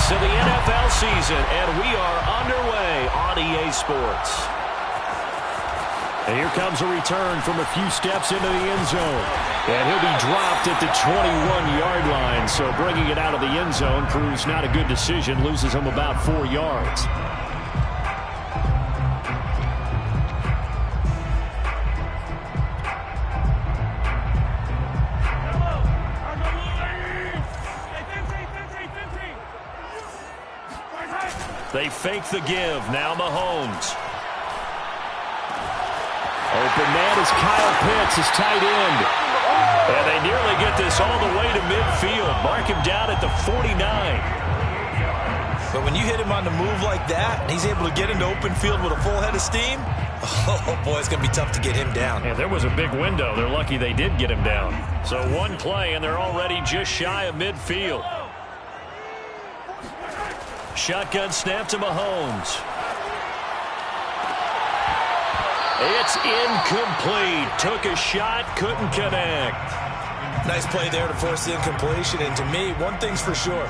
weeks of the NFL season, and we are underway on EA Sports. And here comes a return from a few steps into the end zone. And he'll be dropped at the 21-yard line. So bringing it out of the end zone proves not a good decision. Loses him about 4 yards. They fake the give. Now Mahomes. Open man is Kyle Pitts, his tight end. And they nearly get this all the way to midfield. Mark him down at the 49. But when you hit him on the move like that, and he's able to get into open field with a full head of steam, oh boy, it's going to be tough to get him down. And there was a big window. They're lucky they did get him down. So one play, and they're already just shy of midfield. Shotgun snap to Mahomes. It's incomplete. Took a shot, couldn't connect. Nice play there to force the incompletion. And to me, one thing's for sure.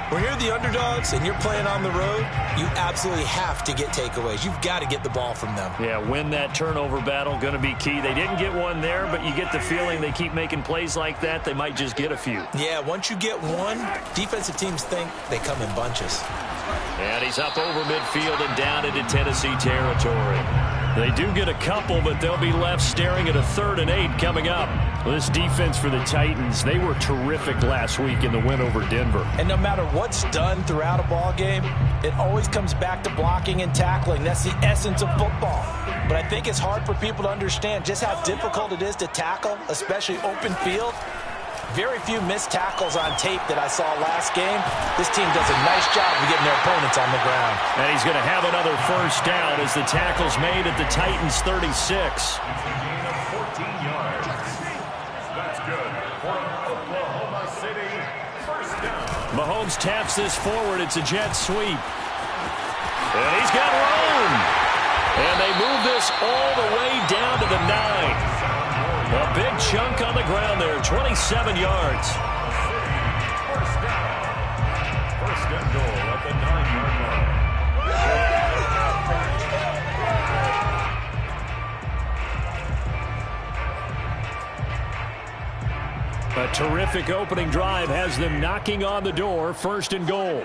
When you're the underdogs and you're playing on the road, you absolutely have to get takeaways. You've got to get the ball from them. Yeah, win that turnover battle, going to be key. They didn't get one there, but you get the feeling they keep making plays like that, they might just get a few. Yeah, once you get one, defensive teams think they come in bunches. And he's up over midfield and down into Tennessee territory. They do get a couple, but they'll be left staring at a 3rd and 8 coming up. This defense for the Titans, they were terrific last week in the win over Denver. And no matter what's done throughout a ball game, it always comes back to blocking and tackling. That's the essence of football. But I think it's hard for people to understand just how difficult it is to tackle, especially open field. Very few missed tackles on tape that I saw last game. This team does a nice job of getting their opponents on the ground. And he's going to have another first down as the tackle's made at the Titans' 36. That's good for Oklahoma City. First down. Mahomes taps this forward. It's a jet sweep. And he's got room. And they move this all the way down to the 9. A big chunk on the ground there, 27 yards. First down. First and goal at the 9-yard line. A terrific opening drive has them knocking on the door, 1st and goal.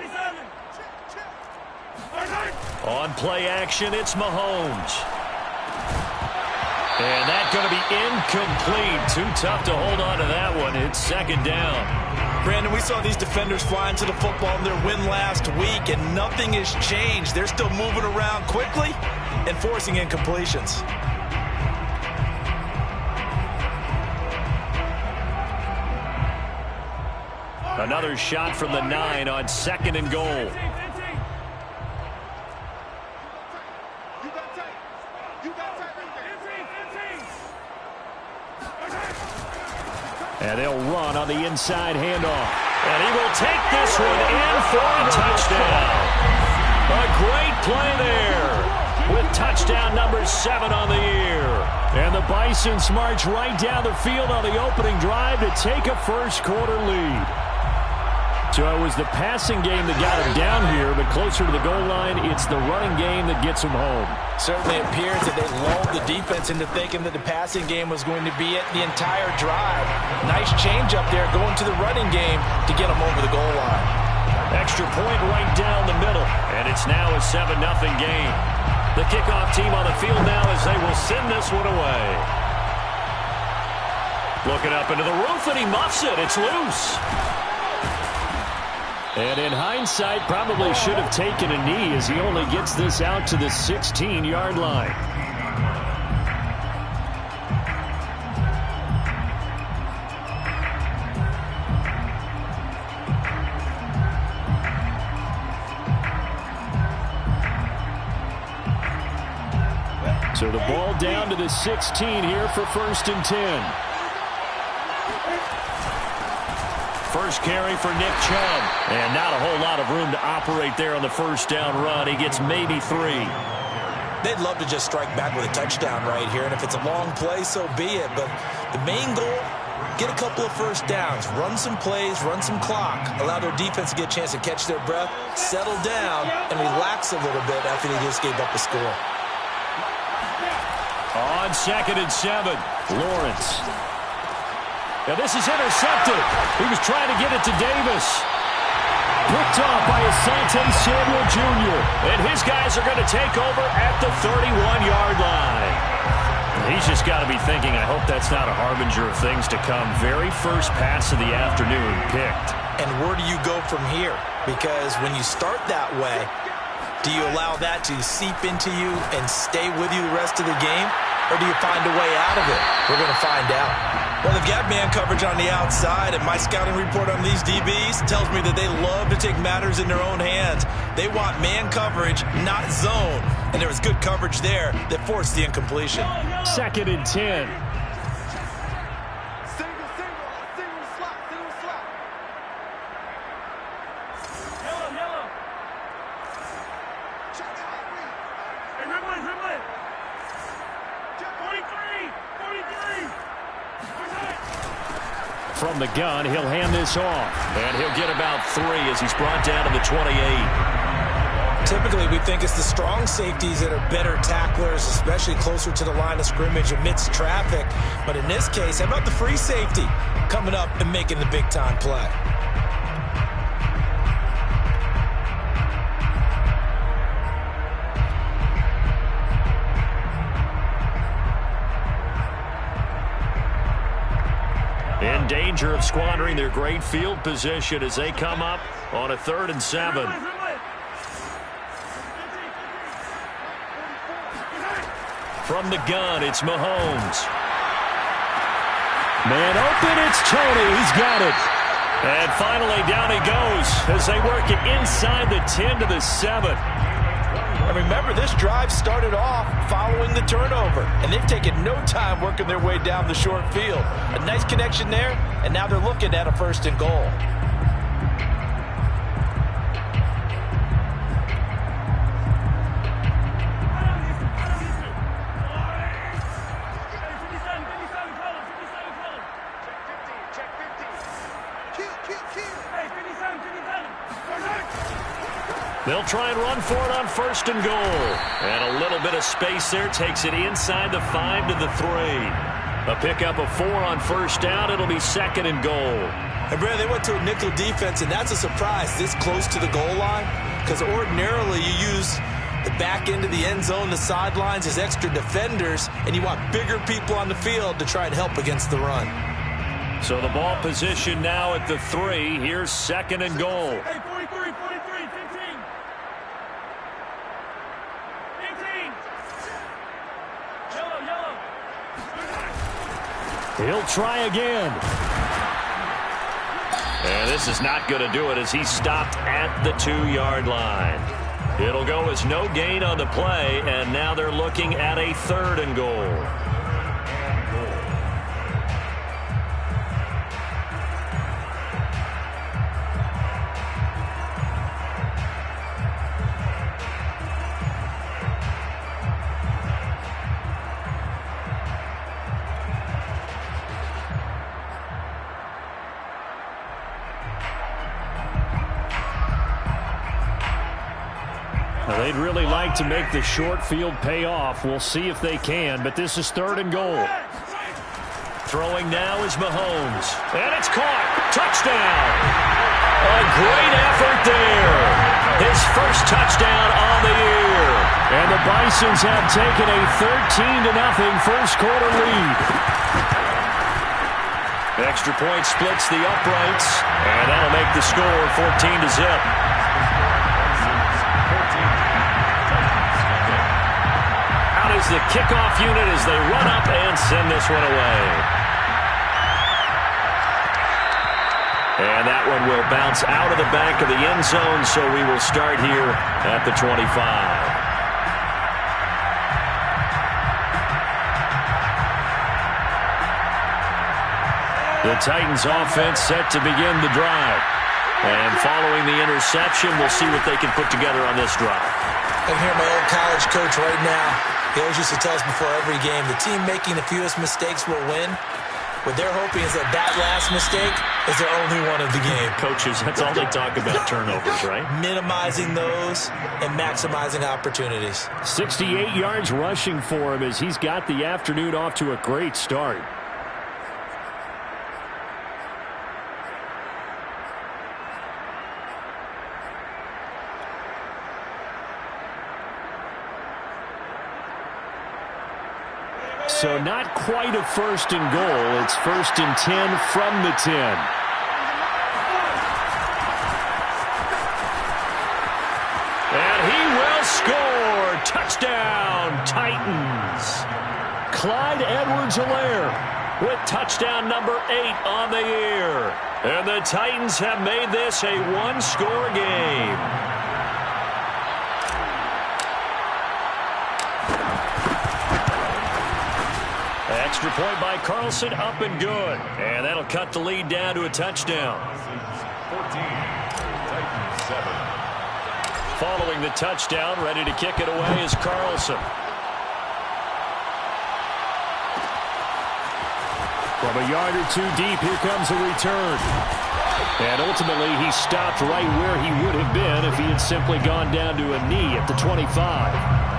On play action, it's Mahomes. And that's going to be incomplete. Too tough to hold on to that one. It's 2nd down. Brandon, we saw these defenders flying to the football in their win last week, and nothing has changed. They're still moving around quickly and forcing incompletions. Another shot from the 9 on 2nd and goal. And they'll run on the inside handoff. And he will take this one in for a touchdown. A great play there with touchdown number 7 on the year. And the Bisons march right down the field on the opening drive to take a first-quarter lead. So it was the passing game that got him down here, but closer to the goal line, it's the running game that gets him home. Certainly appears that they lulled the defense into thinking that the passing game was going to be it the entire drive. Nice change up there going to the running game to get them over the goal line. Extra point right down the middle, and it's now a 7-0 game. The kickoff team on the field now as they will send this one away. Looking up into the roof, and he muffs it. It's loose. And in hindsight, probably should have taken a knee as he only gets this out to the 16-yard line. So the ball down to the 16 here for 1st and 10. First carry for Nick Chubb. And not a whole lot of room to operate there on the first down run. He gets maybe 3. They'd love to just strike back with a touchdown right here. And if it's a long play, so be it. But the main goal Get a couple of first downs, run some plays, run some clock, allow their defense to get a chance to catch their breath, settle down, and relax a little bit after they just gave up a score. On 2nd and 7, Lawrence. Now this is intercepted. He was trying to get it to Davis. Picked off by Asante Samuel Jr. And his guys are going to take over at the 31-yard line. He's just got to be thinking, I hope that's not a harbinger of things to come. Very first pass of the afternoon picked. And where do you go from here? Because when you start that way, do you allow that to seep into you and stay with you the rest of the game? Or do you find a way out of it? We're going to find out. Well, they've got man coverage on the outside, and my scouting report on these DBs tells me that they love to take matters in their own hands. They want man coverage, not zone. And there was good coverage there that forced the incompletion. 2nd and 10. From the gun, he'll hand this off. And he'll get about 3 as he's brought down to the 28. Typically, we think it's the strong safeties that are better tacklers, especially closer to the line of scrimmage amidst traffic. But in this case, how about the free safety coming up and making the big-time play? In danger of squandering their great field position as they come up on a 3rd and 7. From the gun, it's Mahomes. Man open, it's Tony. He's got it. And finally, down he goes as they work it inside the 10 to the 7. And remember, this drive started off following the turnover, and they've taken no time working their way down the short field. A nice connection there, and now they're looking at a 1st and goal. They'll try and run for it on 1st and goal. And a little bit of space there takes it inside the 5 to the 3. A pickup of 4 on 1st down. It'll be 2nd and goal. And Brad, they went to a nickel defense, and that's a surprise this close to the goal line, because ordinarily you use the back end of the end zone, the sidelines as extra defenders, and you want bigger people on the field to try and help against the run. So the ball position now at the 3. Here's 2nd and goal. Hey, 43, 43, 15. 18. Yellow. He'll try again. And this is not going to do it as he's stopped at the 2-yard line. It'll go as no gain on the play, and now they're looking at a 3rd and goal. They'd really like to make the short field pay off. We'll see if they can, but this is 3rd and goal. Throwing now is Mahomes. And it's caught. Touchdown. A great effort there. His first touchdown on the year. And the Bisons have taken a 13-0 first quarter lead. Extra point splits the uprights, and that'll make the score 14-0. Is the kickoff unit as they run up and send this one away. And that one will bounce out of the back of the end zone, so we will start here at the 25. The Titans offense set to begin the drive. And following the interception, we'll see what they can put together on this drive. I can hear my old college coach right now. He always used to tell us before every game, the team making the fewest mistakes will win. What they're hoping is that last mistake is their only one of the game. Coaches, that's all they talk about, turnovers, right? Minimizing those and maximizing opportunities. 68 yards rushing for him as he's got the afternoon off to a great start. So not quite a first and goal. It's 1st and 10 from the 10. And he will score. Touchdown, Titans. Clyde Edwards-Helaire with touchdown number 8 on the year. And the Titans have made this a one-score game. Extra point by Carlson, up and good. And that'll cut the lead down to a touchdown. 14, Titans 7. Following the touchdown, ready to kick it away is Carlson. From a yard or two deep, here comes a return. And ultimately, he stopped right where he would have been if he had simply gone down to a knee at the 25.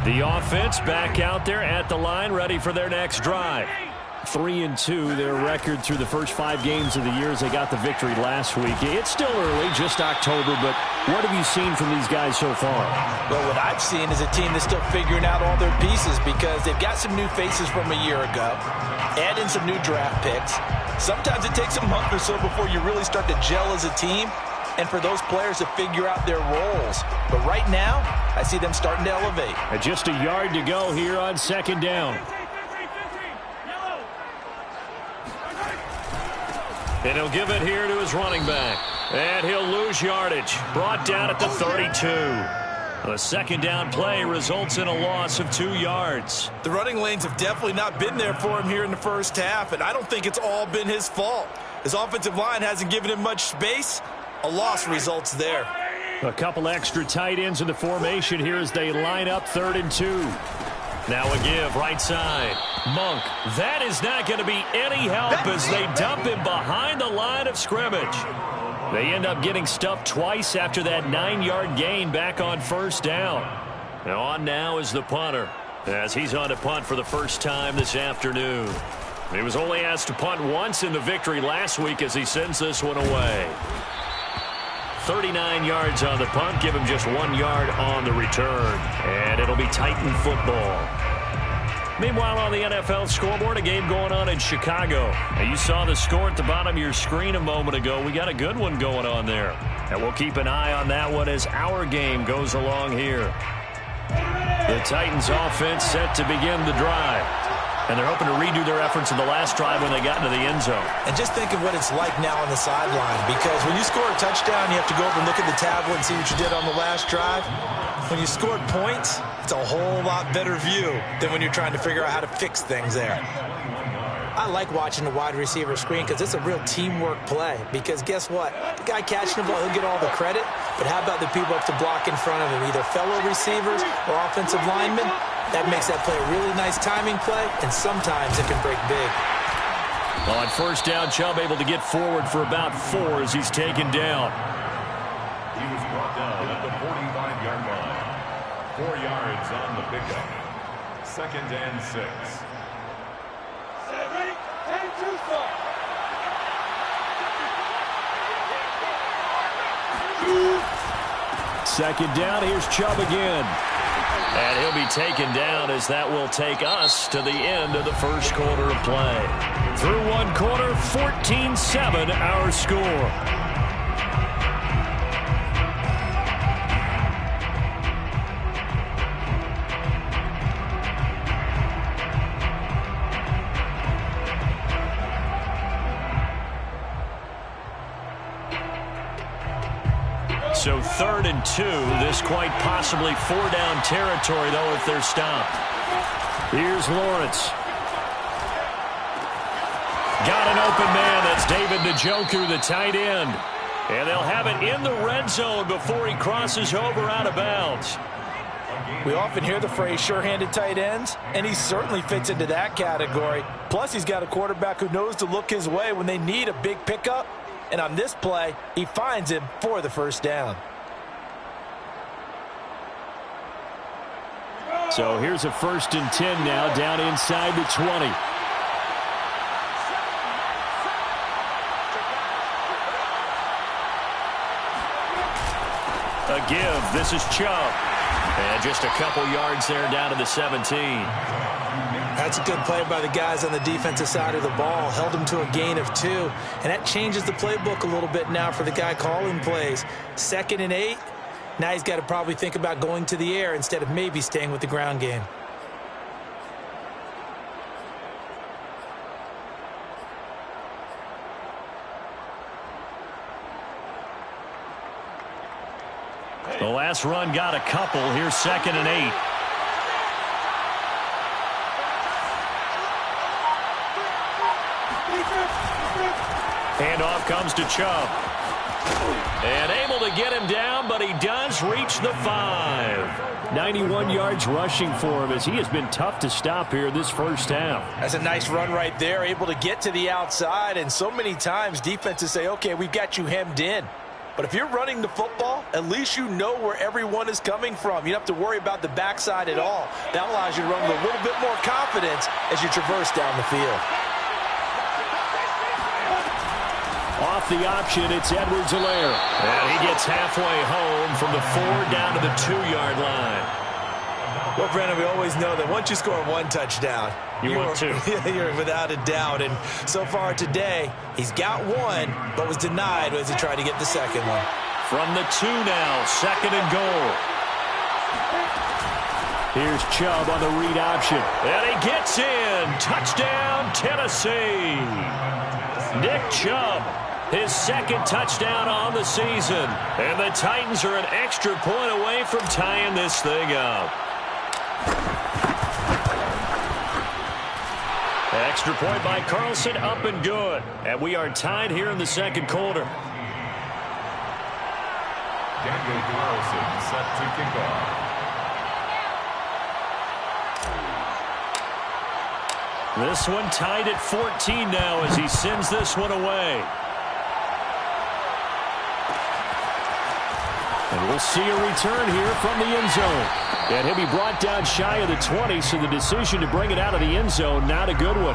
The offense back out there at the line, ready for their next drive. 3-2, their record through the first 5 games of the year as they got the victory last week. It's still early, just October, but what have you seen from these guys so far? Well, what I've seen is a team that's still figuring out all their pieces because they've got some new faces from a year ago, add in some new draft picks. Sometimes it takes a month or so before you really start to gel as a team, and for those players to figure out their roles. But right now, I see them starting to elevate. And just a yard to go here on 2nd down. 15, yellow. And he'll give it here to his running back. And he'll lose yardage. Brought down at the 32. The 2nd down play results in a loss of 2 yards. The running lanes have definitely not been there for him here in the first half, and I don't think it's all been his fault. His offensive line hasn't given him much space. A loss results there. A couple extra tight ends in the formation here as they line up 3rd and 2. Now a give right side. Monk. That is not going to be any help as they dump him behind the line of scrimmage. They end up getting stuffed twice after that 9-yard gain back on 1st down. Now on now is the punter as he's on to punt for the first time this afternoon. He was only asked to punt once in the victory last week as he sends this one away. 39 yards on the punt, give him just 1 yard on the return. And it'll be Titan football. Meanwhile, on the NFL scoreboard, a game going on in Chicago. Now, you saw the score at the bottom of your screen a moment ago. We got a good one going on there. And we'll keep an eye on that one as our game goes along here. The Titans offense set to begin the drive. And they're hoping to redo their efforts in the last drive when they got into the end zone. And just think of what it's like now on the sideline, because when you score a touchdown, you have to go over and look at the tablet and see what you did on the last drive. When you scored points, it's a whole lot better view than when you're trying to figure out how to fix things there. I like watching the wide receiver screen because it's a real teamwork play. Because guess what? The guy catching the ball, he'll get all the credit. But how about the people up to block in front of him, either fellow receivers or offensive linemen? That makes that play a really nice timing play, and sometimes it can break big. On 1st down, Chubb able to get forward for about 4 as he's taken down. He was brought down at the 45-yard line. 4 yards on the pickup. 2nd and 6. Ready? 10, 2, start. 2nd down, here's Chubb again. And he'll be taken down as that will take us to the end of the first quarter of play. Through 1 quarter, 14-7 our score. So 3rd and 2. This quite possibly 4-down territory, though, if they're stopped. Here's Lawrence. Got an open man. That's David Njoku, the tight end. And they'll have it in the red zone before he crosses over out of bounds. We often hear the phrase sure-handed tight ends, and he certainly fits into that category. Plus, he's got a quarterback who knows to look his way when they need a big pickup. And on this play, he finds him for the first down. So here's a 1st and 10 now, down inside the 20. A give. This is Chubb. And just a couple yards there down to the 17. That's a good play by the guys on the defensive side of the ball. Held him to a gain of 2. And that changes the playbook a little bit now for the guy calling plays. 2nd and 8. Now he's got to probably think about going to the air instead of maybe staying with the ground game. The last run got a couple. Here's 2nd and 8. Handoff comes to Chubb. And able to get him down, but he does reach the 5. 91 yards rushing for him as he has been tough to stop here this first half. That's a nice run right there, able to get to the outside. And so many times defenses say, okay, we've got you hemmed in. But if you're running the football, at least you know where everyone is coming from. You don't have to worry about the backside at all. That allows you to run with a little bit more confidence as you traverse down the field. Off the option, it's Edwards-Helaire. And he gets halfway home from the 4 down to the 2-yard line. Well, Brandon, we always know that once you score 1 touchdown, want 2. You're without a doubt. And so far today, he's got 1, but was denied as he tried to get the 2nd one. From the 2 now, 2nd and goal. Here's Chubb on the read option. And he gets in. Touchdown, Tennessee. Nick Chubb, his 2nd touchdown on the season. And the Titans are an extra point away from tying this thing up. Extra point by Carlson, up and good. And we are tied here in the 2nd quarter. Daniel Carlson set to kick off. This one tied at 14 now as he sends this one away. And we'll see a return here from the end zone. And he'll be brought down shy of the 20, so the decision to bring it out of the end zone, not a good one.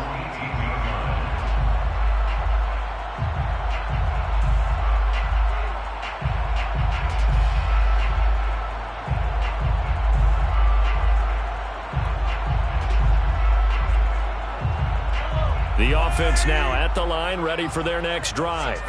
The offense now at the line, ready for their next drive.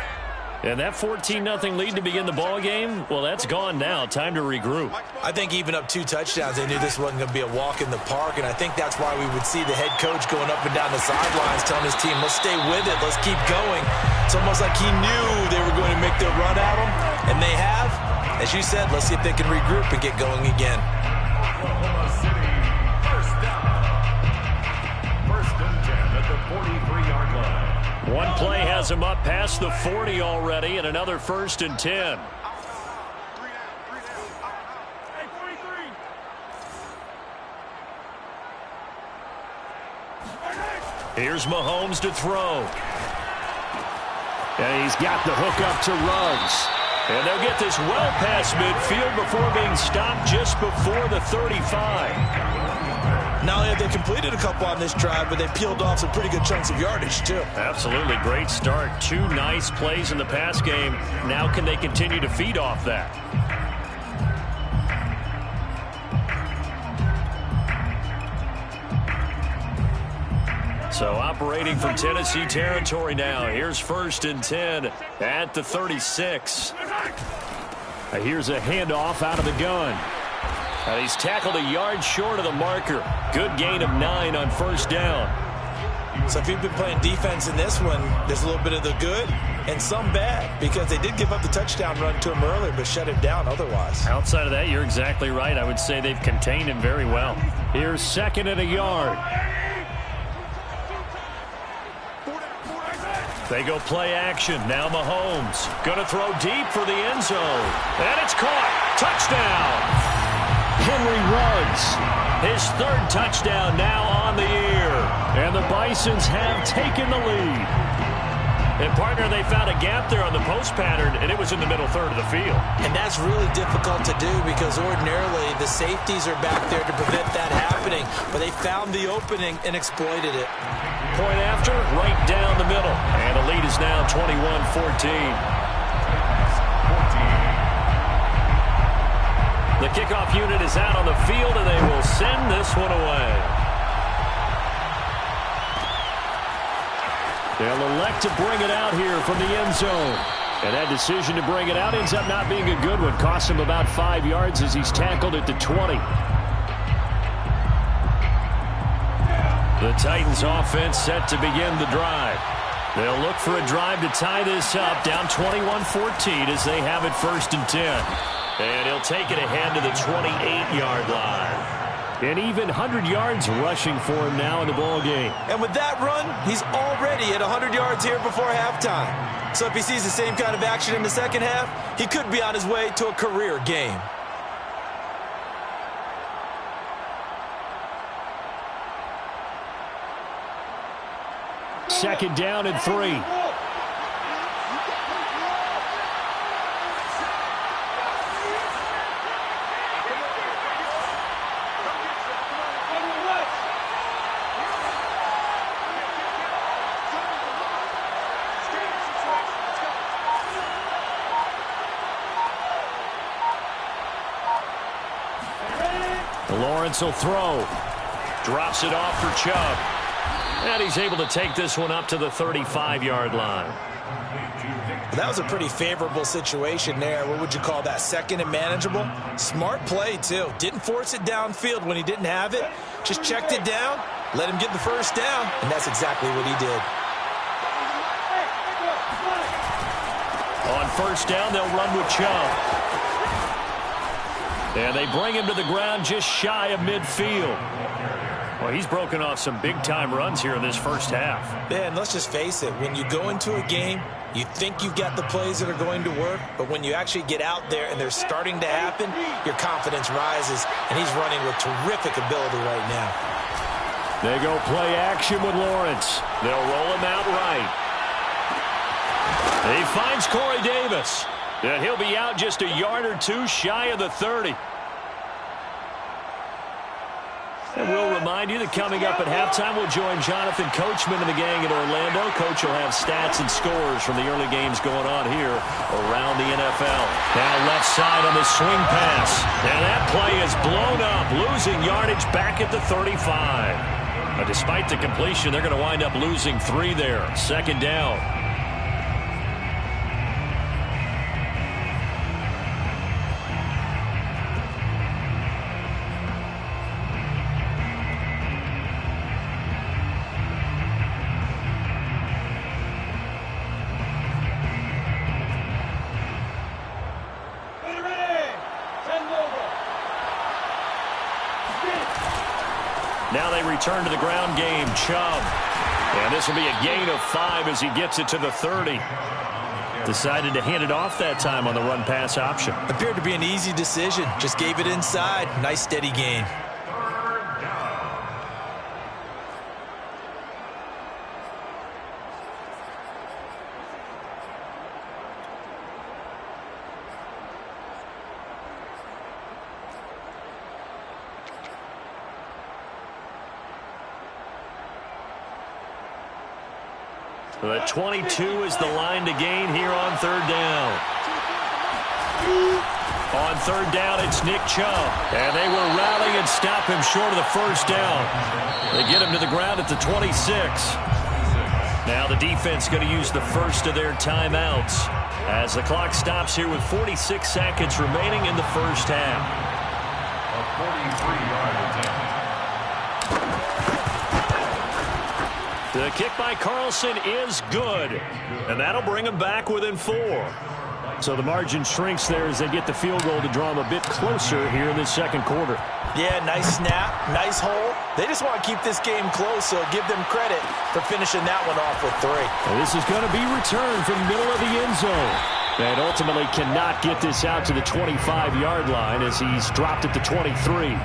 And that 14-0 lead to begin the ball game, well, that's gone now. Time to regroup. I think even up 2 touchdowns, they knew this wasn't going to be a walk in the park, and I think that's why we would see the head coach going up and down the sidelines telling his team, let's stay with it, let's keep going. It's almost like he knew they were going to make their run at him, and they have. As you said, let's see if they can regroup and get going again. Oklahoma City, first down. 1st and 10 at the 43-yard line. One play has him up past the 40 already, and another 1st and 10. Here's Mahomes to throw. And he's got the hook up to Ruggs. And they'll get this well past midfield before being stopped just before the 35. Not only have they completed a couple on this drive, but they peeled off some pretty good chunks of yardage, too. Absolutely. Great start. 2 nice plays in the pass game. Now can they continue to feed off that? So operating from Tennessee territory now. Here's 1st and 10 at the 36. Here's a handoff out of the gun. And he's tackled a yard short of the marker. Good gain of 9 on 1st down. So if you've been playing defense in this one, there's a little bit of the good and some bad, because they did give up the touchdown run to him earlier, but shut him down otherwise. Outside of that, you're exactly right. I would say they've contained him very well. Here's 2nd and a yard. They go play action. Now Mahomes going to throw deep for the end zone. And it's caught. Touchdown. Henry Ruggs. His third touchdown now on the year. And the Bisons have taken the lead. And, partner, they found a gap there on the post pattern, and it was in the middle third of the field. And that's really difficult to do because ordinarily the safeties are back there to prevent that happening. But they found the opening and exploited it. Point after, right down the middle. And the lead is now 21-14. The kickoff unit is out on the field, and they will send this one away. They'll elect to bring it out here from the end zone. And that decision to bring it out ends up not being a good one. Costs him about 5 yards as he's tackled at the 20. The Titans offense set to begin the drive. They'll look for a drive to tie this up, down 21-14 as they have it 1st and 10. And he'll take it ahead to the 28-yard line. And even 100 yards rushing for him now in the ball game. And with that run, he's already at 100 yards here before halftime. So if he sees the same kind of action in the second half, he could be on his way to a career game. Second down and 3. Lawrence will throw. Drops it off for Chubb. And he's able to take this one up to the 35-yard line. That was a pretty favorable situation there. What would you call that? Second and manageable? Smart play, too. Didn't force it downfield when he didn't have it. Just checked it down, let him get the first down, and that's exactly what he did. On first down, they'll run with Chubb. And they bring him to the ground just shy of midfield. Well, he's broken off some big-time runs here in this first half. Yeah, and let's just face it. When you go into a game, you think you've got the plays that are going to work, but when you actually get out there and they're starting to happen, your confidence rises, and he's running with terrific ability right now. They go play action with Lawrence. They'll roll him out right. He finds Corey Davis. And he'll be out just a yard or two shy of the 30. And we'll remind you that coming up at halftime, we'll join Jonathan Coachman and the gang in Orlando. Coach will have stats and scores from the early games going on here around the NFL. Now left side on the swing pass. And that play is blown up, losing yardage back at the 35. But despite the completion, they're going to wind up losing 3 there. Second down. Now they return to the ground game. Chubb. And this will be a gain of 5 as he gets it to the 30. Decided to hand it off that time on the run-pass option. Appeared to be an easy decision. Just gave it inside. Nice, steady gain. The 22 is the line to gain here on third down. On third down, it's Nick Chubb. And they will rally and stop him short of the first down. They get him to the ground at the 26. Now the defense going to use the first of their timeouts as the clock stops here with 46 seconds remaining in the first half. A 43-yard attempt. The kick by Carlson is good, and that'll bring him back within 4. So the margin shrinks there as they get the field goal to draw them a bit closer here in this second quarter. Yeah, nice snap, nice hole. They just want to keep this game close, so give them credit for finishing that one off with 3. And this is going to be returned from the middle of the end zone. And ultimately cannot get this out to the 25-yard line as he's dropped at the 23.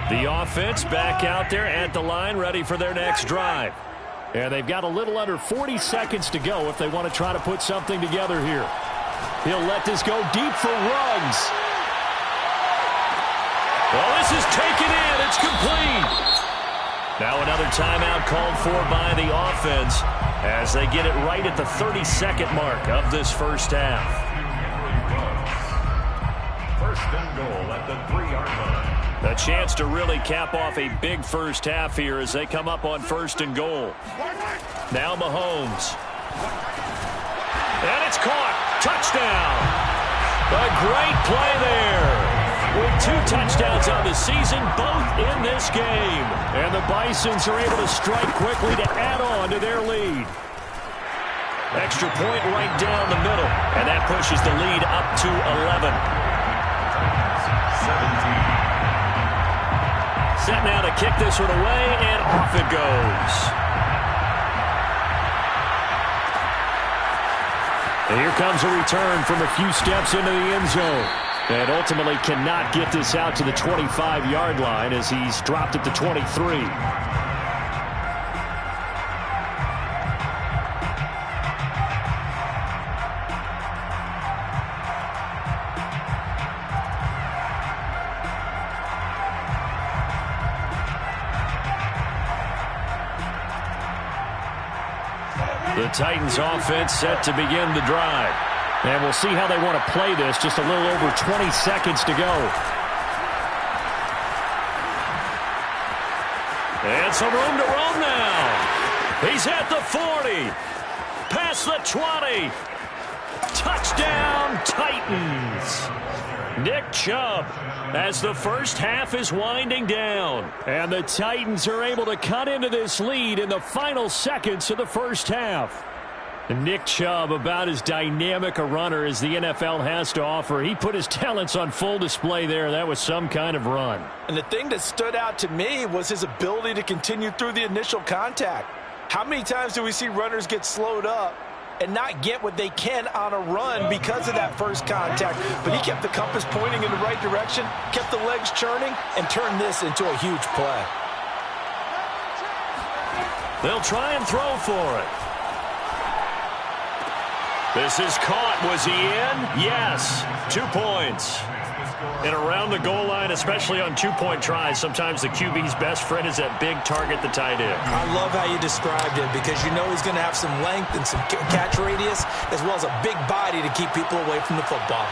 The offense back out there at the line, ready for their next drive. And they've got a little under 40 seconds to go if they want to try to put something together here. He'll let this go deep for Ruggs. Well, this is taken in. It's complete. Now another timeout called for by the offense as they get it right at the 32nd mark of this first half. First and goal at the 3-yard line. A chance to really cap off a big first half here as they come up on first and goal. Now Mahomes. And it's caught. Touchdown. A great play there. With 2 touchdowns on the season, both in this game. And the Bisons are able to strike quickly to add on to their lead. Extra point right down the middle. And that pushes the lead up to 11. 17. Set now to kick this one away, and off it goes. And here comes a return from a few steps into the end zone. And ultimately cannot get this out to the 25-yard line as he's dropped at the 23. The Titans offense set to begin the drive. And we'll see how they want to play this. Just a little over 20 seconds to go. And some room to roam now. He's at the 40. Past the 20. Touchdown, Titans. Nick Chubb as the first half is winding down. And the Titans are able to cut into this lead in the final seconds of the first half. Nick Chubb, about as dynamic a runner as the NFL has to offer. He put his talents on full display there. That was some kind of run. And the thing that stood out to me was his ability to continue through the initial contact. How many times do we see runners get slowed up and not get what they can on a run because of that first contact? But he kept the compass pointing in the right direction, kept the legs churning, and turned this into a huge play. They'll try and throw for it. This is caught. Was he in? Yes. 2 points. And around the goal line, especially on two-point tries, sometimes the QB's best friend is that big target, the tight end. I love how you described it because you know he's going to have some length and some catch radius as well as a big body to keep people away from the football.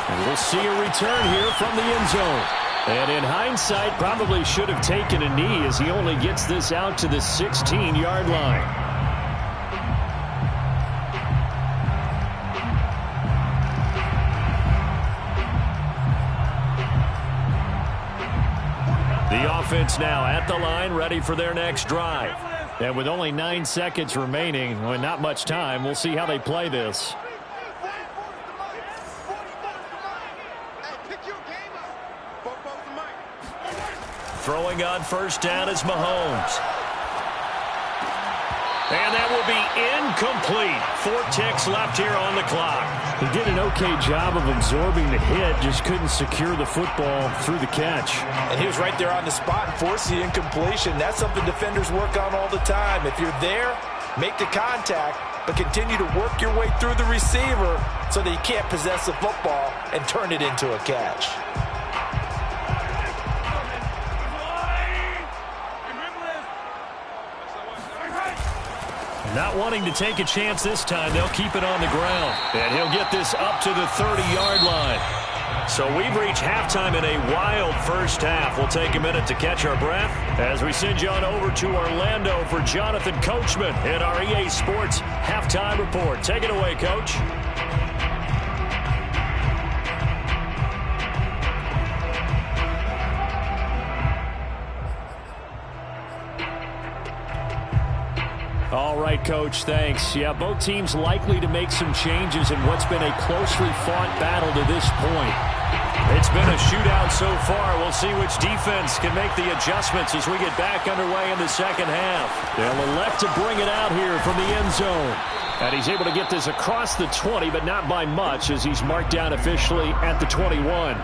And we'll see a return here from the end zone. And in hindsight, probably should have taken a knee as he only gets this out to the 16-yard line. The offense now at the line, ready for their next drive. And with only 9 seconds remaining, well, not much time, we'll see how they play this. Throwing on first down is Mahomes. And that will be incomplete. 4 ticks left here on the clock. He did an okay job of absorbing the hit, just couldn't secure the football through the catch. And he was right there on the spot and forced the incompletion. That's something defenders work on all the time. If you're there, make the contact, but continue to work your way through the receiver so that you can't possess the football and turn it into a catch. Not wanting to take a chance this time, they'll keep it on the ground. And he'll get this up to the 30-yard line. So we've reached halftime in a wild first half. We'll take a minute to catch our breath as we send you on over to Orlando for Jonathan Coachman in our EA Sports Halftime Report. Take it away, Coach. All right, Coach, thanks. Yeah, both teams likely to make some changes in what's been a closely fought battle to this point. It's been a shootout so far. We'll see which defense can make the adjustments as we get back underway in the second half. They'll elect to bring it out here from the end zone. And he's able to get this across the 20, but not by much as he's marked down officially at the 21.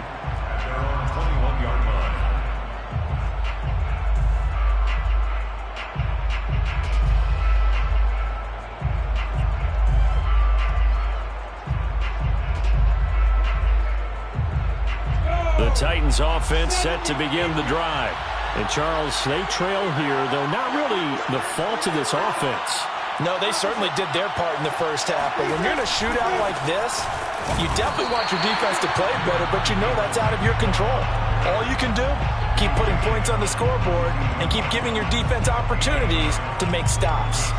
The Titans offense set to begin the drive. And Charles, they trail here, though not really the fault of this offense. No, they certainly did their part in the first half. But when you're in a shootout like this, you definitely want your defense to play better, but you know that's out of your control. All you can do, keep putting points on the scoreboard and keep giving your defense opportunities to make stops.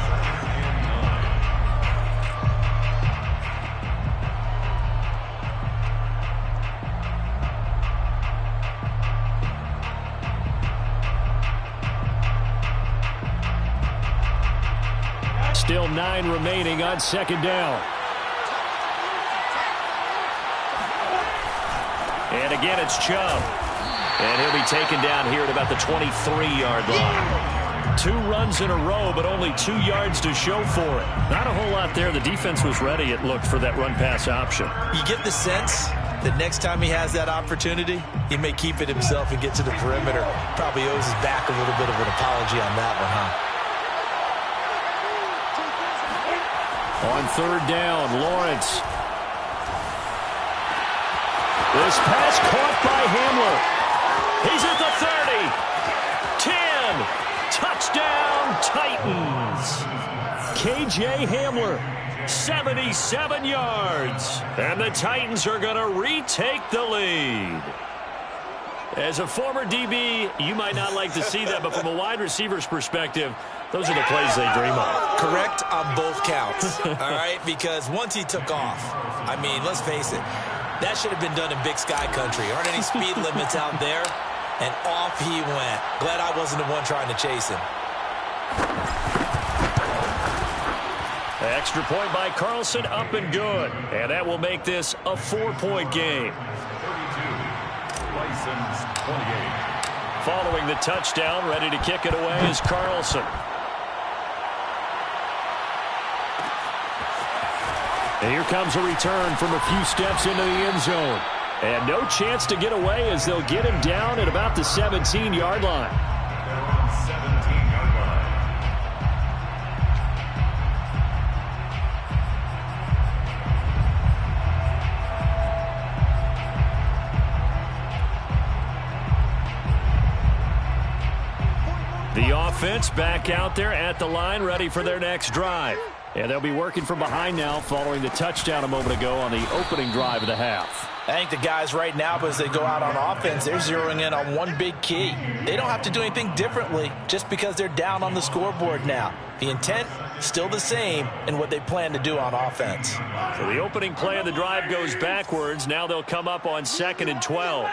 Still 9 remaining on second down. And again, it's Chubb. And he'll be taken down here at about the 23-yard line. 2 runs in a row, but only 2 yards to show for it. Not a whole lot there. The defense was ready, it looked, for that run-pass option. You get the sense that next time he has that opportunity, he may keep it himself and get to the perimeter. Probably owes his back a little bit of an apology on that one, huh? On third down, Lawrence. This pass caught by Hamler. He's at the 30. 10. Touchdown, Titans. KJ Hamler, 77 yards. And the Titans are going to retake the lead. As a former DB, you might not like to see that, but from a wide receiver's perspective, those are the plays they dream of. Correct on both counts, all right? Because once he took off, I mean, let's face it, that should have been done in Big Sky country. Aren't any speed limits out there? And off he went. Glad I wasn't the one trying to chase him. Extra point by Carlson, up and good. And that will make this a 4-point game. 32, License 28. Following the touchdown, ready to kick it away is Carlson. And here comes a return from a few steps into the end zone. And no chance to get away as they'll get him down at about the 17-yard line. They're on 17-yard line. The offense back out there at the line, ready for their next drive. And they'll be working from behind now following the touchdown a moment ago on the opening drive of the half. I think the guys right now, as they go out on offense, they're zeroing in on one big key. They don't have to do anything differently just because they're down on the scoreboard now. The intent, still the same in what they plan to do on offense. So the opening play of the drive goes backwards. Now they'll come up on 2nd and 12.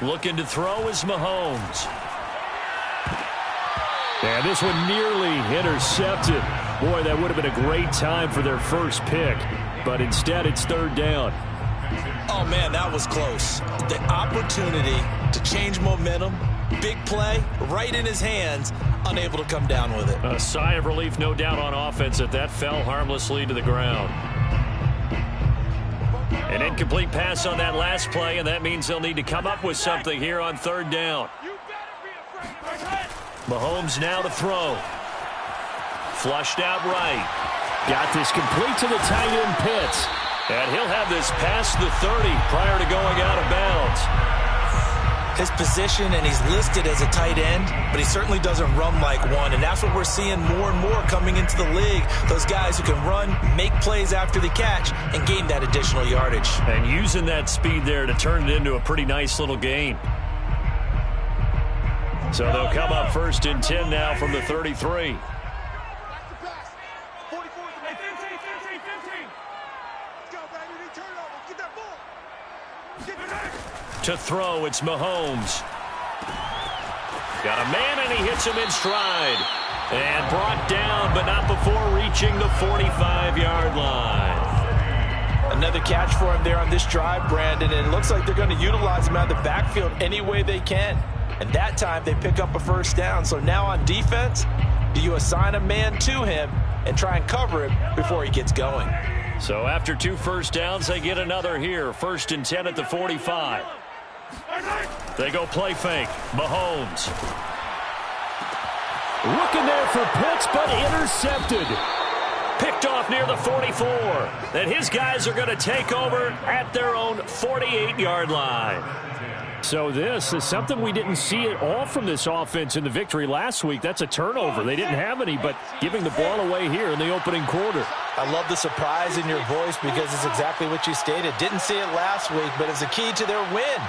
Looking to throw is Mahomes. And this one nearly intercepted. Boy, that would have been a great time for their first pick. But instead, it's third down. Oh, man, that was close. The opportunity to change momentum, big play, right in his hands, unable to come down with it. A sigh of relief, no doubt, on offense that fell harmlessly to the ground. An incomplete pass on that last play, and that means they'll need to come up with something here on third down. Mahomes now to throw. Flushed out right. Got this complete to the tight end Pitts. And he'll have this past the 30 prior to going out of bounds. His position, and he's listed as a tight end, but he certainly doesn't run like one, and that's what we're seeing more and more coming into the league. Those guys who can run, make plays after the catch, and gain that additional yardage. And using that speed there to turn it into a pretty nice little gain. So they'll come up 1st and 10 now from the 33. To throw, it's Mahomes. Got a man, and he hits him in stride. And brought down, but not before reaching the 45-yard line. Another catch for him there on this drive, Brandon, and it looks like they're going to utilize him out of the backfield any way they can. And that time, they pick up a 1st down. So now on defense, do you assign a man to him and try and cover him before he gets going? So after 2 first downs, they get another here. 1st and 10 at the 45. They go play fake. Mahomes. Looking there for Pitts, but intercepted. Picked off near the 44. Then his guys are going to take over at their own 48-yard line. So this is something we didn't see at all from this offense in the victory last week. That's a turnover. They didn't have any, but giving the ball away here in the opening quarter. I love the surprise in your voice because it's exactly what you stated. Didn't see it last week, but it's a key to their win.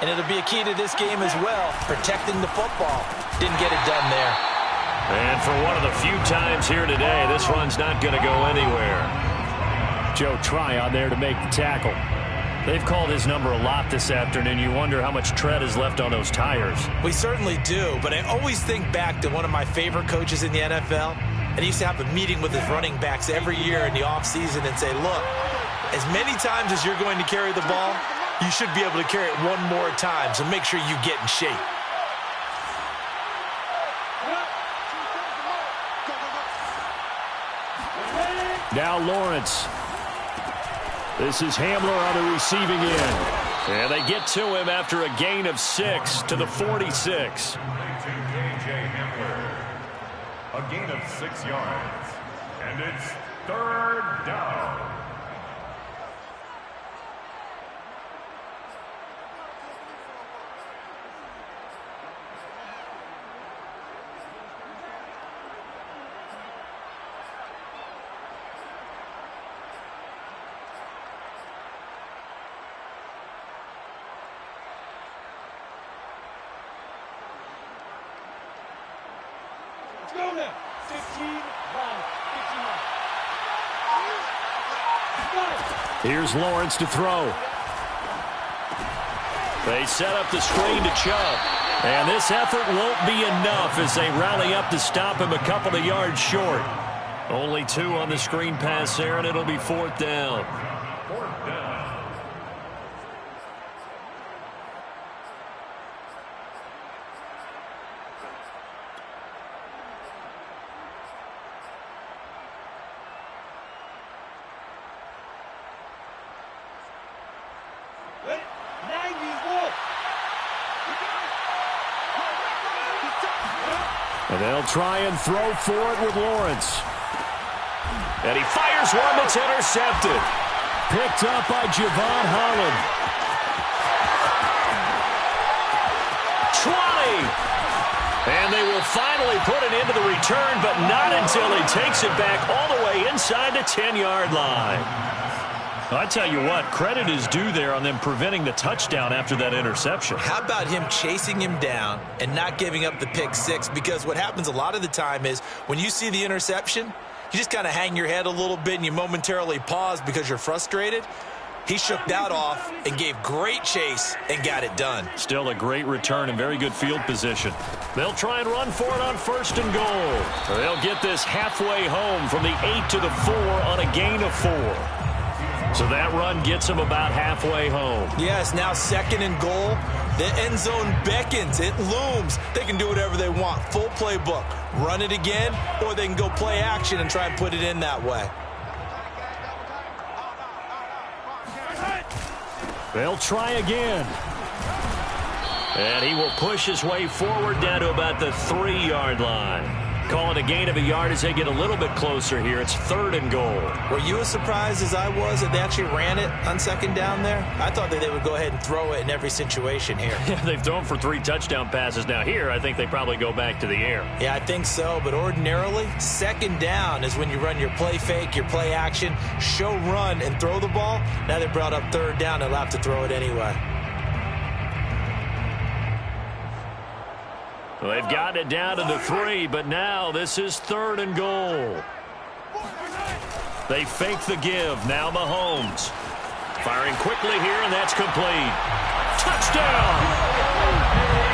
And it'll be a key to this game as well, protecting the football. Didn't get it done there. And for one of the few times here today, this run's not going to go anywhere. Joe Tryon there to make the tackle. They've called his number a lot this afternoon. You wonder how much tread is left on those tires. We certainly do, but I always think back to one of my favorite coaches in the NFL. And he used to have a meeting with his running backs every year in the offseason and say, look, as many times as you're going to carry the ball, you should be able to carry it one more time, so make sure you get in shape. Now Lawrence. This is Hamler on the receiving end. And they get to him after a gain of 6 to the 46. K.J. Hamler. A gain of 6 yards. And it's 3rd down. Here's Lawrence to throw. They set up the screen to Chubb. And this effort won't be enough as they rally up to stop him a couple of yards short. Only 2 on the screen pass there, and it'll be 4th down. 4th down. And they'll try and throw for it with Lawrence. And he fires one that's intercepted. Picked up by Javon Holland. 20. And they will finally put it into the return, but not until he takes it back all the way inside the 10-yard line. I tell you what, credit is due there on them preventing the touchdown after that interception. How about him chasing him down and not giving up the pick 6? Because what happens a lot of the time is when you see the interception, you just kind of hang your head a little bit and you momentarily pause because you're frustrated. He shook that off and gave great chase and got it done. Still a great return and very good field position. They'll try and run for it on 1st and goal. They'll get this halfway home from the 8 to the 4 on a gain of 4. So that run gets them about halfway home. Yes, now 2nd and goal. The end zone beckons. It looms. They can do whatever they want. Full playbook. Run it again, or they can go play action and try and put it in that way. They'll try again. And he will push his way forward down to about the 3-yard line. call it a gain of a yard as they get a little bit closer here. It's 3rd and goal. Were you as surprised as I was that they actually ran it on 2nd down there? I thought that they would go ahead and throw it in every situation here. Yeah, they've thrown for 3 touchdown passes. Now here, I think they probably go back to the air. Yeah, I think so, but ordinarily, 2nd down is when you run your play fake, your play action, show run, and throw the ball. Now they brought up 3rd down, they'll have to throw it anyway. Well, they've gotten it down to the 3, but now this is 3rd and goal. They fake the give. Now Mahomes. Firing quickly here, and that's complete. Touchdown!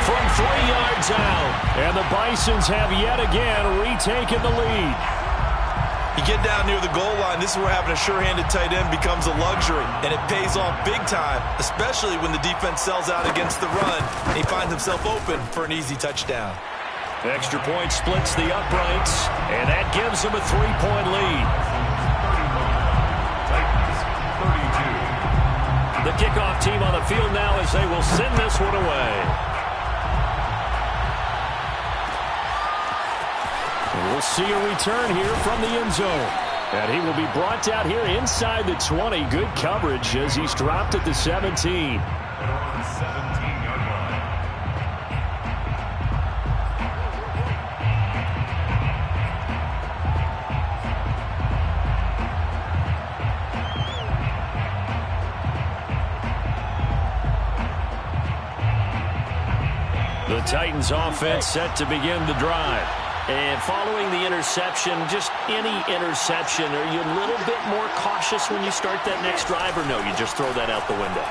From 3 yards out. And the Bisons have yet again retaken the lead. You get down near the goal line, this is where having a sure-handed tight end becomes a luxury, and it pays off big time, especially when the defense sells out against the run, and he finds himself open for an easy touchdown. Extra point splits the uprights, and that gives them a 3-point lead. The kickoff team on the field now as they will send this one away. We'll see a return here from the end zone. And he will be brought down here inside the 20. Good coverage as he's dropped at the 17. And on the 17-yard line. The Titans offense set to begin the drive. And following the interception, just any interception, are you a little bit more cautious when you start that next drive, or no, you just throw that out the window?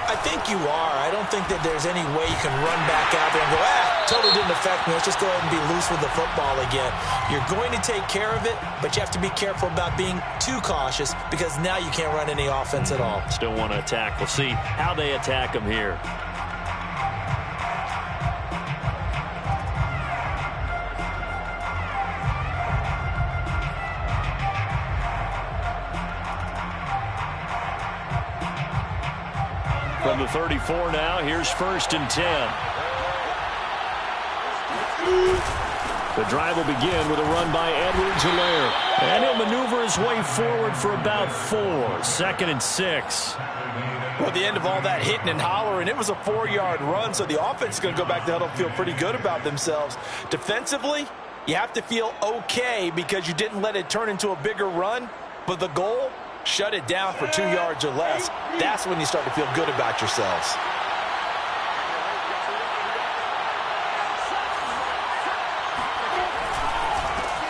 I think you are. I don't think that there's any way you can run back out there and go, totally didn't affect me. Let's just go ahead and be loose with the football again. You're going to take care of it, but you have to be careful about being too cautious because now you can't run any offense at all. Still want to attack. We'll see how they attack them here. From the 34 now, here's 1st and 10. The drive will begin with a run by Edwards-Helaire. And he'll maneuver his way forward for about 4. 2nd and 6. Well, at the end of all that hitting and hollering, it was a 4-yard run, so the offense is going to go back to huddle and feel pretty good about themselves. Defensively, you have to feel okay because you didn't let it turn into a bigger run, but the goal, shut it down for 2 yards or less. That's when you start to feel good about yourselves.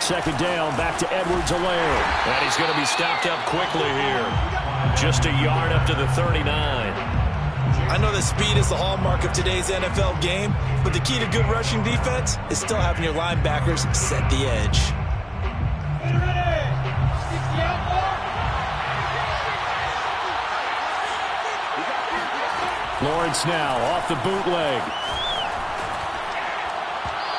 Second down, back to Edwards-Helaire. And he's going to be stopped up quickly here. Just a yard up to the 39. I know that speed is the hallmark of today's NFL game, but the key to good rushing defense is still having your linebackers set the edge. Lawrence now off the bootleg.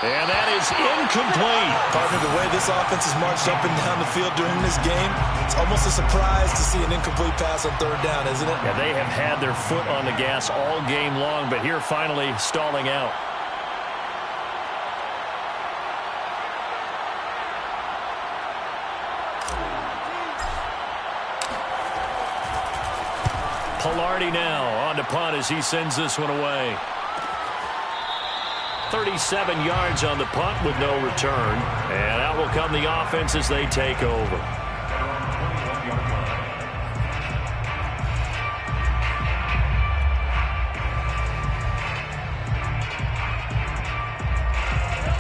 And that is incomplete. Partner, the way this offense has marched up and down the field during this game, it's almost a surprise to see an incomplete pass on 3rd down, isn't it? Yeah, they have had their foot on the gas all game long, but here finally stalling out. Palardy now on to punt as he sends this one away. 37 yards on the punt with no return. And out will come the offense as they take over.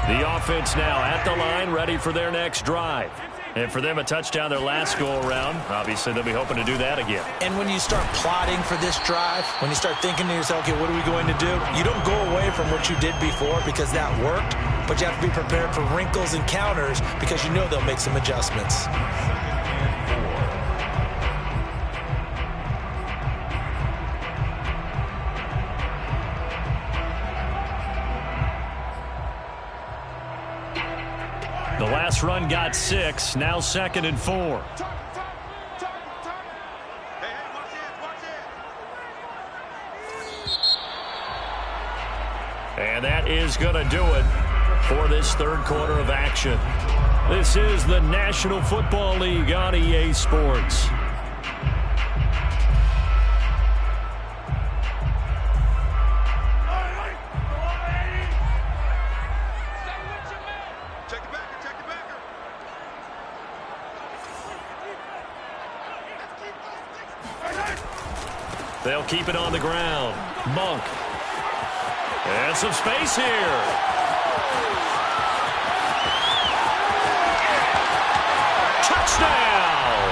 The offense now at the line, ready for their next drive. And for them, a touchdown their last go-around. Obviously, they'll be hoping to do that again. And when you start plotting for this drive, when you start thinking to yourself, okay, what are we going to do? You don't go away from what you did before because that worked, but you have to be prepared for wrinkles and counters because you know they'll make some adjustments. The last run got 6, now 2nd and 4. And that is going to do it. for this third quarter of action. This is the National Football League on EA Sports. They'll keep it on the ground. Monk. And some space here. Touchdown!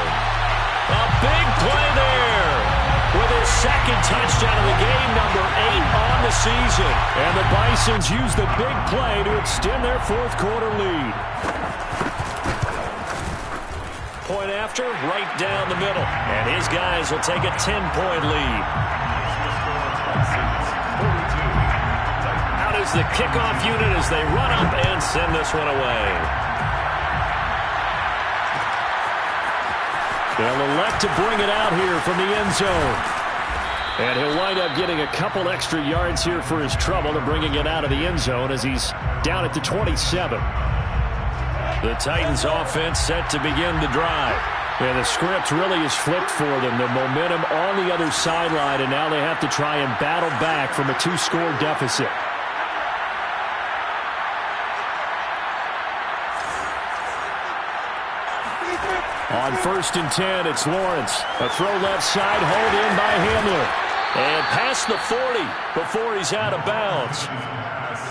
A big play there with his second touchdown of the game, number 8 on the season. And the Bisons use the big play to extend their fourth quarter lead. Point after, right down the middle. And his guys will take a 10-point lead. Out is the kickoff unit as they run up and send this one away. They'll elect to bring it out here from the end zone. And he'll wind up getting a couple extra yards here for his trouble to bringing it out of the end zone as he's down at the 27. The Titans offense set to begin the drive. And the script really is flipped for them. The momentum on the other sideline, and now they have to try and battle back from a 2-score deficit. On 1st and 10, it's Lawrence. A throw left side, hauled in by Hamler. And past the 40 before he's out of bounds.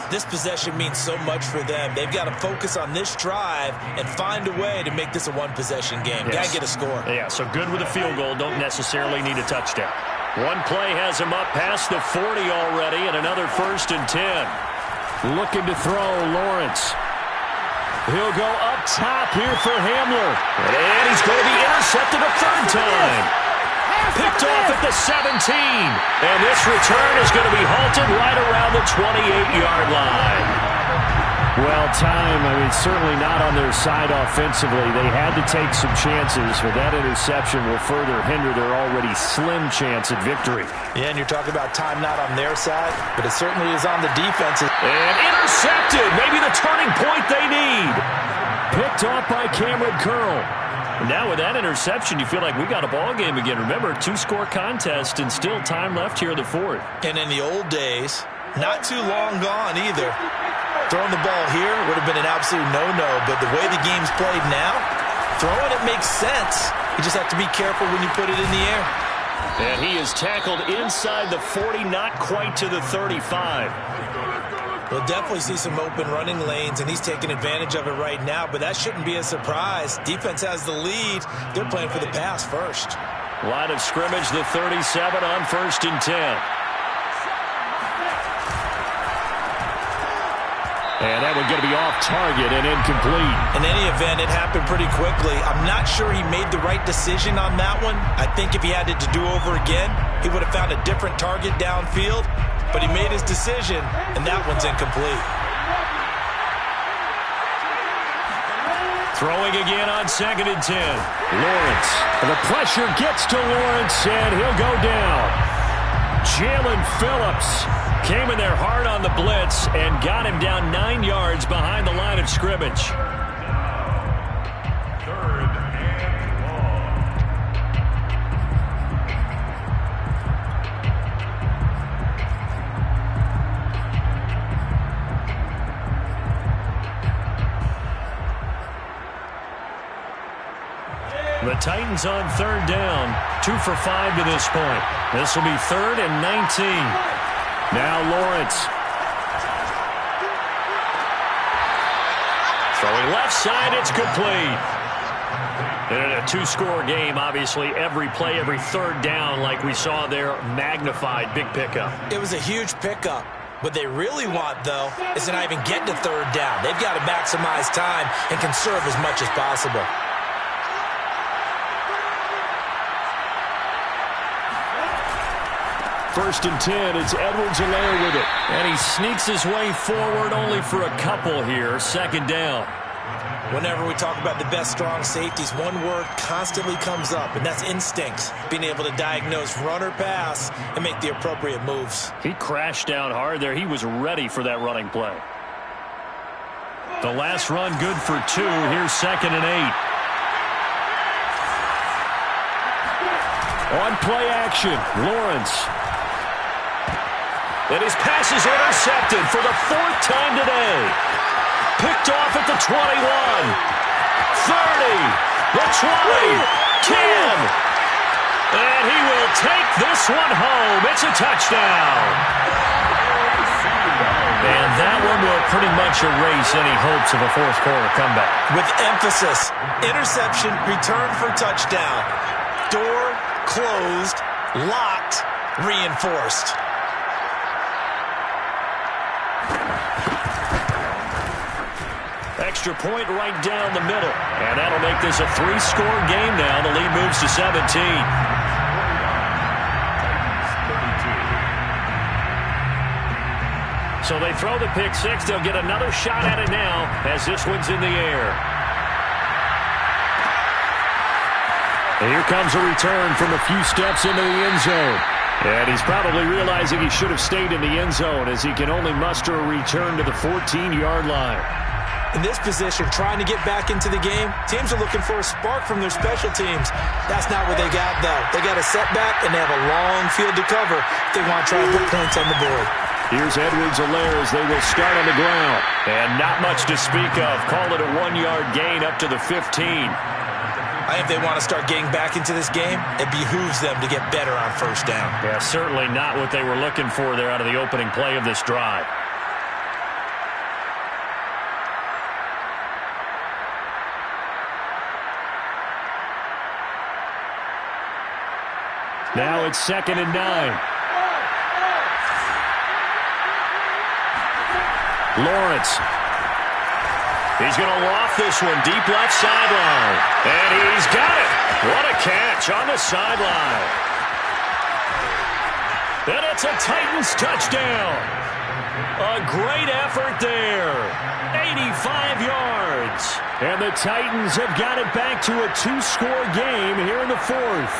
This possession means so much for them. They've got to focus on this drive and find a way to make this a one-possession game. Yes. Got to get a score. Yeah, so good with a field goal. Don't necessarily need a touchdown. One play has him up past the 40 already, and another 1st and 10. Looking to throw, Lawrence. He'll go up top here for Hamler. And he's going to be intercepted a third time. Picked off at the 17. And this return is going to be halted right around the 28-yard line. Well, time, certainly not on their side offensively. They had to take some chances, but that interception will further hinder their already slim chance at victory. Yeah, and you're talking about time not on their side, but it certainly is on the defense. And intercepted. Maybe the turning point they need. Picked off by Cameron Curl. Now with that interception, you feel like we got a ball game again. Remember, 2-score contest and still time left here in the fourth. And in the old days, not too long gone either. Throwing the ball here would have been an absolute no-no, but the way the game's played now, throwing it makes sense. You just have to be careful when you put it in the air. And he is tackled inside the 40, not quite to the 35. We'll definitely see some open running lanes, and he's taking advantage of it right now, but that shouldn't be a surprise. Defense has the lead. They're playing for the pass first. Line of scrimmage, the 37 on 1st and 10. And that one going to be off target and incomplete. In any event, it happened pretty quickly. I'm not sure he made the right decision on that one. I think if he had it to do over again, he would have found a different target downfield. But he made his decision, and that one's incomplete. Throwing again on 2nd and 10. Lawrence. The pressure gets to Lawrence, and he'll go down. Jalen Phillips came in there hard on the blitz and got him down 9 yards behind the line of scrimmage. 3rd and long. The Titans on 3rd down. 2 for 5 to this point. This will be 3rd and 19. Now Lawrence. Throwing left side, it's complete. And in a 2-score game, obviously every play, every 3rd down like we saw there, magnified, big pickup. It was a huge pickup. What they really want, though, is to not even get to 3rd down. They've got to maximize time and conserve as much as possible. First and 10, it's Edwards-Helaire with it. And he sneaks his way forward only for a couple here. 2nd down. Whenever we talk about the best strong safeties, one word constantly comes up, and that's instinct. Being able to diagnose run or pass and make the appropriate moves. He crashed down hard there. He was ready for that running play. The last run good for 2. Here's 2nd and 8. On play action, Lawrence. And his pass is intercepted for the 4th time today. Picked off at the 21. 30. The 20. 10. And he will take this one home. It's a touchdown. And that one will pretty much erase any hopes of a fourth-quarter comeback. With emphasis, interception, return for touchdown. Door closed, locked, reinforced. Extra point right down the middle. And that'll make this a 3-score game now. The lead moves to 17. So they throw the pick six. They'll get another shot at it now as this one's in the air. And here comes a return from a few steps into the end zone. And he's probably realizing he should have stayed in the end zone as he can only muster a return to the 14-yard line. In this position, trying to get back into the game, teams are looking for a spark from their special teams. That's not what they got, though. They got a setback, and they have a long field to cover if they want to try to put points on the board. Here's Edwards-Helaire as they will start on the ground. And not much to speak of. Call it a 1-yard gain up to the 15. I think if they want to start getting back into this game, it behooves them to get better on first down. Yeah, certainly not what they were looking for there out of the opening play of this drive. Now it's 2nd and 9. Lawrence. He's going to loft this one deep left sideline. And he's got it. What a catch on the sideline. And it's a Titans touchdown. A great effort there. 85 yards. And the Titans have got it back to a 2-score game here in the 4th.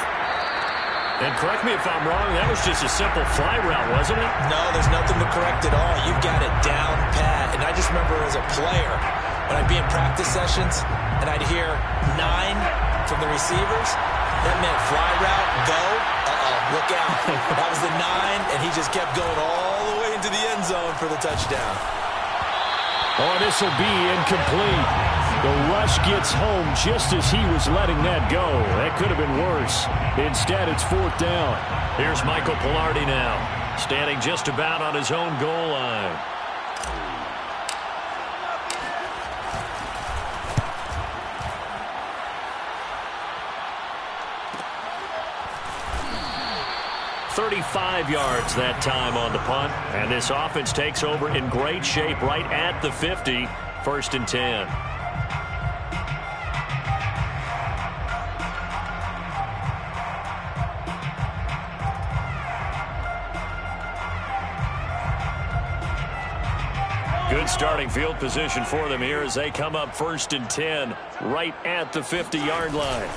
And correct me if I'm wrong, that was just a simple fly route, wasn't it? No, there's nothing to correct at all. You've got it down pat. And I just remember as a player, when I'd be in practice sessions and I'd hear 9 from the receivers, that meant fly route, go, look out. That was the 9, and he just kept going all the way into the end zone for the touchdown. Oh, this will be incomplete. The rush gets home just as he was letting that go. That could have been worse. Instead, it's 4th down. Here's Michael Palardy now, standing just about on his own goal line. "35 yards that time on the punt, and this offense takes over in great shape right at the 50, 1st and 10. Good starting field position for them here as they come up 1st and 10 right at the 50-yard line.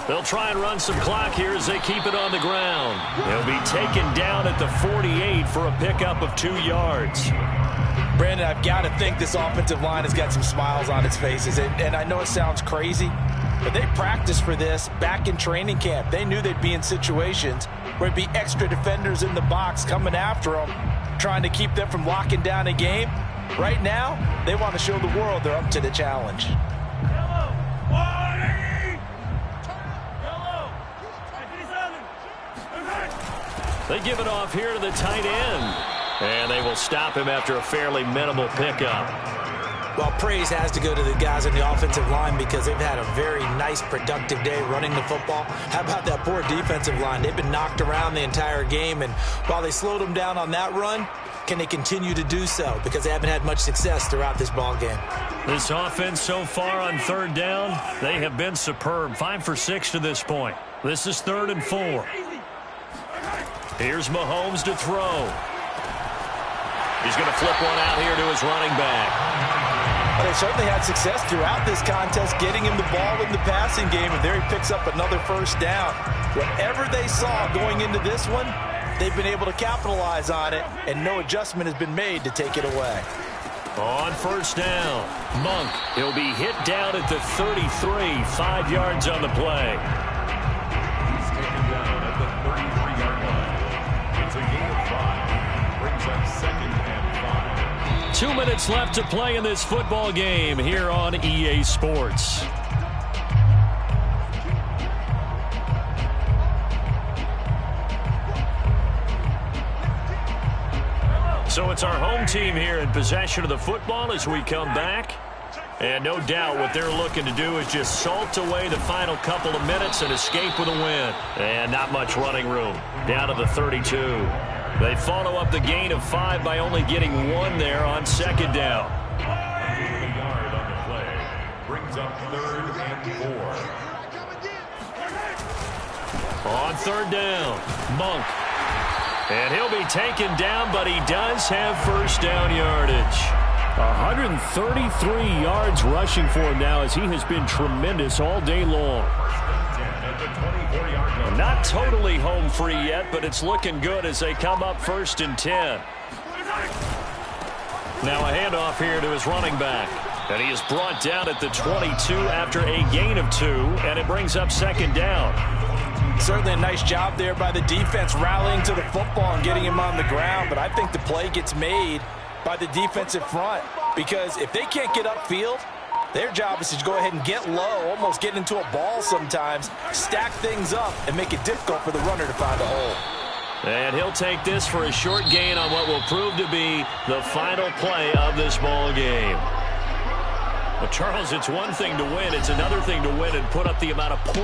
They'll try and run some clock here as they keep it on the ground. They'll be taken down at the 48 for a pickup of 2 yards. Brandon, I've got to think this offensive line has got some smiles on its faces. And I know it sounds crazy, but they practiced for this back in training camp. They knew they'd be in situations where it'd be extra defenders in the box coming after them, trying to keep them from locking down a game. Right now, they want to show the world they're up to the challenge. They give it off here to the tight end. And they will stop him after a fairly minimal pickup. Well, praise has to go to the guys on the offensive line because they've had a very nice, productive day running the football. How about that poor defensive line? They've been knocked around the entire game, and while they slowed them down on that run, can they continue to do so? Because they haven't had much success throughout this ball game. This offense so far on 3rd down, they have been superb. 5 for 6 to this point. This is 3rd and 4. Here's Mahomes to throw. He's going to flip one out here to his running back. Well, they certainly had success throughout this contest, getting him the ball in the passing game, and there he picks up another 1st down. Whatever they saw going into this one, they've been able to capitalize on it, and no adjustment has been made to take it away. On first down, Monk. He'll be hit down at the 33, 5 yards on the play. He's taken down at the 33-yard line. It's a gain of 5. Brings up 2nd and 5. 2 minutes left to play in this football game here on EA Sports. So it's our home team here in possession of the football as we come back. And no doubt what they're looking to do is just salt away the final couple of minutes and escape with a win. And not much running room. Down to the 32. They follow up the gain of 5 by only getting 1 there on 2nd down. A yard on the play. Brings up 3rd and 4. On 3rd down, Monk. And he'll be taken down, but he does have first down yardage. 133 yards rushing for him now as he has been tremendous all day long. Not totally home free yet, but it's looking good as they come up 1st and 10. Now a handoff here to his running back. And he is brought down at the 22 after a gain of 2, and it brings up 2nd down. Certainly a nice job there by the defense rallying to the football and getting him on the ground, but I think the play gets made by the defensive front because if they can't get upfield, their job is to go ahead and get low, almost get into a ball sometimes, stack things up, and make it difficult for the runner to find a hole. And he'll take this for a short gain on what will prove to be the final play of this ball game. Well, Charles, it's one thing to win. It's another thing to win and put up the amount of points